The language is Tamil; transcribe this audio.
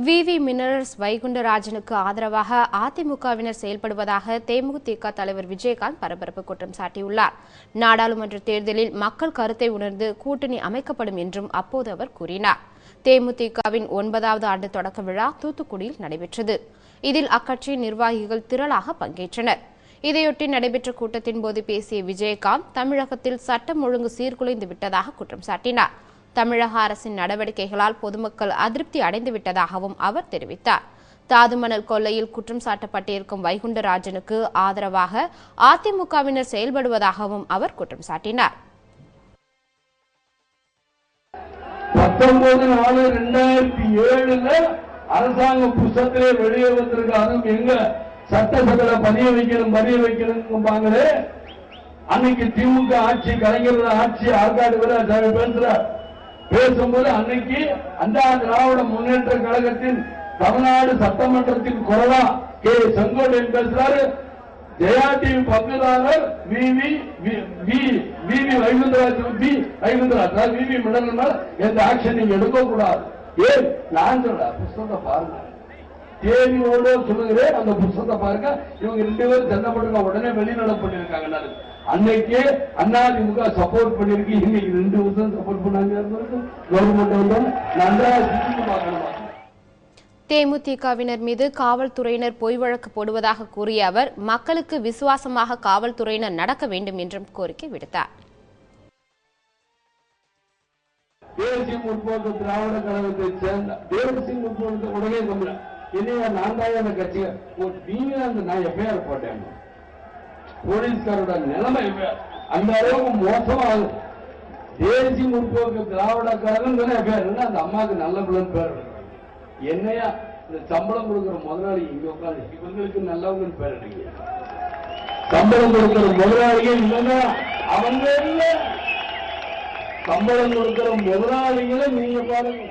விவி மினரல்ஸ் வைகுண்டராஜனுக்கு ஆதரவாக அதிமுகவினர் செயல்படுவதாக தேமுதிக தலைவர் விஜயகாந்த் பரபரப்பு குற்றம் சாட்டியுள்ளார். நாடாளுமன்ற தேர்தலில் மக்கள் கருத்தை உணர்ந்து கூட்டணி அமைக்கப்படும் என்றும் அப்போது அவர் கூறினார். தேமுதிகவின் 9வது ஆண்டு தொடக்க விழா தூத்துக்குடியில் நடைபெற்றது. இதில் அக்கட்சியின் நிர்வாகிகள் திரளாக பங்கேற்றனர். இதையொட்டி நடைபெற்ற கூட்டத்தின் போது பேசிய விஜயகாந்த் தமிழகத்தில் சட்டம் ஒழுங்கு சீர்குலைந்து விட்டதாக குற்றம் சாட்டினார். தமிழக அரசின் நடவடிக்கைகளால் பொதுமக்கள் அதிருப்தி அடைந்துவிட்டதாகவும் அவர் தெரிவித்தார். தாதுமணல் கொள்ளையில் குற்றம் சாட்டப்பட்டிருக்கும் வைகுண்டராஜனுக்கு ஆதரவாக அதிமுகவினர் செயல்படுவதாகவும் அவர் குற்றம் சாட்டினார். 19/4/2007 அரசாங்க புத்தகத்திலே வெளியே வந்திருக்காரு. எங்க சட்டசபையில பதிய வைக்கணும்பாங்களே. அன்னைக்கு திமுக ஆட்சி, கலைஞர் ஆட்சி, ஆற்காடு பேசுறார். பேசும்போது அன்னைக்கு அண்ணா திராவிட முன்னேற்ற கழகத்தின் தமிழ்நாடு சட்டமன்றத்தின் குரலா கே செங்கோட்டையன் பேசுறாரு. ஜெயா டிவி பங்குதாரர் விவி வைகுந்தராஜ் விவி மினரல் எந்த ஆக்ஷன் நீங்க எடுக்க கூடாது. ஏன் நான் சொல்ற புத்தகத்தை பாருங்க, தேதியோட சொல்லுகிறேன். அந்த புத்தகத்தை பாருங்க. இவங்க 2 பேரும் சண்டை உடனே வெளிநடப்பு பண்ணிருக்காங்க. அன்னைக்கு அதிமுக சப்போர்ட் பண்ணிருக்கு. இன்னைக்கு 2 வருஷம் சப்போர்ட் பண்ணாங்க. கவர்மெண்ட் நன்றாக சிந்தித்து பார்க்கணும். தேமுதிகவினர் மீது காவல்துறையினர் பொய் வழக்கு போடுவதாக கூறிய அவர் மக்களுக்கு விசுவாசமாக காவல்துறையினர் நடக்க வேண்டும் என்றும் கோரிக்கை விடுத்தார். தேசிய முற்போக்கு திராவிட கழகத்தை சேர்ந்த தேசிய முற்போக்கு உடனே சொல்ல என்னையா நான் தான் அந்த கட்சியை நீங்க நான் எஃப்ஐஆர் போட்டேன். போலீஸ்காரோட நிலைமை அந்த அளவுக்கு மோசமாகுது. தேசிய முற்போக்கு திராவிட கழகம் எஃப்ஐஆர் அந்த அம்மாவுக்கு நல்ல பிள்ளைன்னு பேர் எடுக்கிறாங்க. என்னையா இந்த சம்பளம் கொடுக்கிற முதலாளி இங்க உட்காந்து இவங்களுக்கு நல்லவங்கன்னு பேர் எடுக்கிறீங்க. சம்பளம் கொடுக்கிற முதலாளிகள் இல்லைன்னா அவங்க இல்ல, சம்பளம் கொடுக்கிற முதலாளிகளை நீங்க பாருங்க.